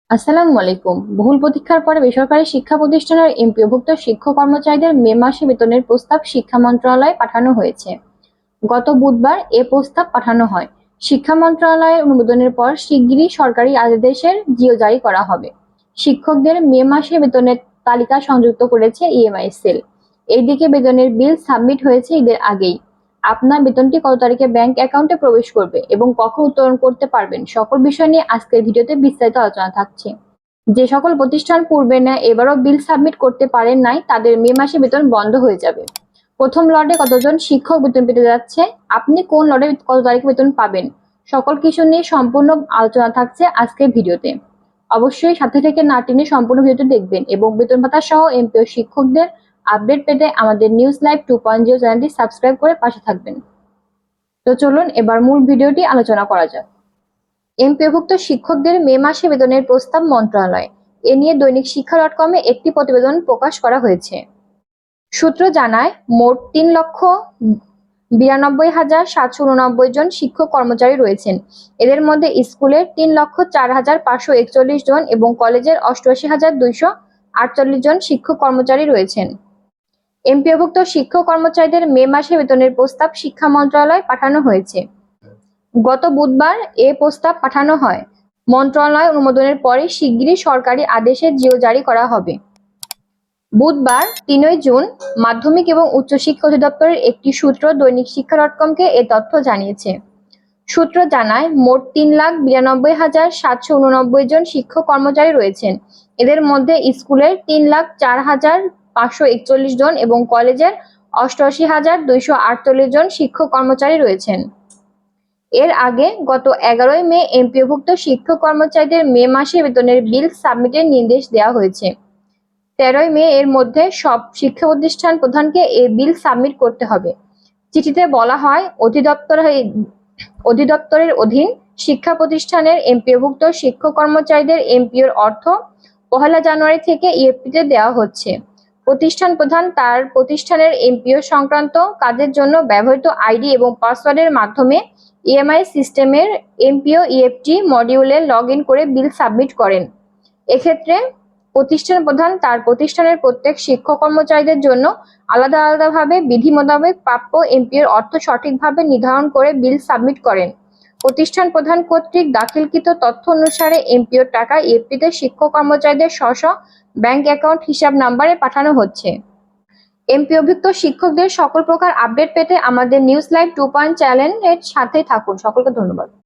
আসসালামু আলাইকুম। বহুল প্রতীক্ষার পরে বেসরকারি শিক্ষা প্রতিষ্ঠানের এমপিওভুক্ত শিক্ষক কর্মচারীদের মে মাসে বেতনের প্রস্তাব শিক্ষা মন্ত্রণালয়ে পাঠানো হয়েছে। গত বুধবার এ প্রস্তাব পাঠানো হয়। শিক্ষা মন্ত্রণালয়ের অনুমোদনের পর শিগগিরই সরকারি আদেশের জিও জারি করা হবে। শিক্ষকদের মে মাসে বেতনের তালিকা সংযুক্ত করেছে ইএমআই সেল। এইদিকে বেতনের বিল সাবমিট হয়েছে ঈদের আগেই। আপনার বেতনটি কত তারিখে ব্যাংক অ্যাকাউন্টে প্রবেশ করবে এবং কখন উত্তোলন করতে পারবেন সকল বিষয় নিয়ে আজকের ভিডিওতে বিস্তারিত আলোচনা থাকছে। যে সকল প্রতিষ্ঠান পূর্বে না এবারও বিল সাবমিট করতে পারেন নাই তাদের মে মাসে বেতন বন্ধ হয়ে যাবে। প্রথম লটে কতজন শিক্ষক বেতন পেতে যাচ্ছে, আপনি কোন লটে কত তারিখে বেতন পাবেন, সকল কিছু নিয়ে সম্পূর্ণ আলোচনা থাকছে আজকের ভিডিওতে। অবশ্যই সাথে থেকে না টেনে সম্পূর্ণ ভিডিওটি দেখবেন এবং বেতন ভাতা সহ এমপিও শিক্ষকদের আপডেট পেতে আমাদের নিউজ লাইভ 2.0 চ্যানেলটি সাবস্ক্রাইব করে পাশে থাকবেন। তো চলুন এবার মূল ভিডিওটি আলোচনা করা যাক। এমপিওভুক্ত শিক্ষকদের মে মাসে বেতনের প্রস্তাব মন্ত্রণালয়। এ নিয়ে দৈনিক শিক্ষা .com-এ একটি প্রতিবেদন প্রকাশ করা হয়েছে। সূত্র জানায়, মোট ৩,৯২,৭৮৯ জন শিক্ষক কর্মচারী রয়েছেন। এদের মধ্যে স্কুলের ৩,০৪,৫৪১ জন এবং কলেজের ৮৮,২৪৮ জন শিক্ষক কর্মচারী রয়েছেন। এমপিওভুক্ত শিক্ষক কর্মচারীদের মে মাসে বেতনের প্রস্তাব শিক্ষা মন্ত্রণালয়ে পাঠানো হয়েছে। গত বুধবার এ প্রস্তাব পাঠানো হয়। মন্ত্রণালয় অনুমোদনের পরে শিগগিরই সরকারি আদেশে জিও জারি করা হবে। বুধবার ৩ জুন মাধ্যমিক এবং উচ্চশিক্ষা অধিদপ্তরের একটি সূত্র দৈনিক শিক্ষা .com-কে এ তথ্য জানিয়েছে। সূত্র জানায়, মোট ৩,৯২,৭৮৯ জন শিক্ষক কর্মচারী রয়েছেন। এদের মধ্যে স্কুলের ৩,০৪,৫৪১ জন এবং কলেজের ৮৮,২৪৮ জন শিক্ষক কর্মচারী রয়েছেন। এর আগে গত ১১ মে এমপিওভুক্ত শিক্ষক কর্মচারীদের মে মাসে বেতনের বিল সাবমিটের নির্দেশ দেওয়া হয়েছে। ১৩ মে এর মধ্যে সব শিক্ষা প্রতিষ্ঠান প্রধানকে এ বিল সাবমিট করতে হবে। চিঠিতে বলা হয়, অধিদপ্তরের অধীন শিক্ষা প্রতিষ্ঠানের এমপিওভুক্ত শিক্ষক কর্মচারীদের এমপিওর অর্থ ১ জানুয়ারি থেকে ইএফপিতে দেওয়া হচ্ছে। প্রতিষ্ঠান প্রধান তার প্রতিষ্ঠানের এমপিও সংক্রান্ত কাজের জন্য ব্যবহৃত আইডি এবং পাসওয়ার্ডের মাধ্যমে ইএমআই সিস্টেমের এমপিও ইএফটি মডিউলে লগ ইন করে বিল সাবমিট করেন। এক্ষেত্রে প্রতিষ্ঠান প্রধান তার প্রতিষ্ঠানের প্রত্যেক শিক্ষক কর্মচারীদের জন্য আলাদা আলাদাভাবে বিধি মোতাবেক প্রাপ্য এমপিওর অর্থ সঠিকভাবে নির্ধারণ করে বিল সাবমিট করেন। প্রতিষ্ঠান প্রধান কর্তৃক দাখিলকৃত তথ্য অনুসারে এমপিওর টাকা ইএফটিতে শিক্ষক কর্মচারীদের স্ব ব্যাংক অ্যাকাউন্ট হিসাব নাম্বারে পাঠানো হচ্ছে। এমপিওভুক্ত শিক্ষকদের সকল প্রকার আপডেট পেতে আমাদের নিউজ লাইভ 2 চ্যানেলের সাথে থাকুন। সকলকে ধন্যবাদ।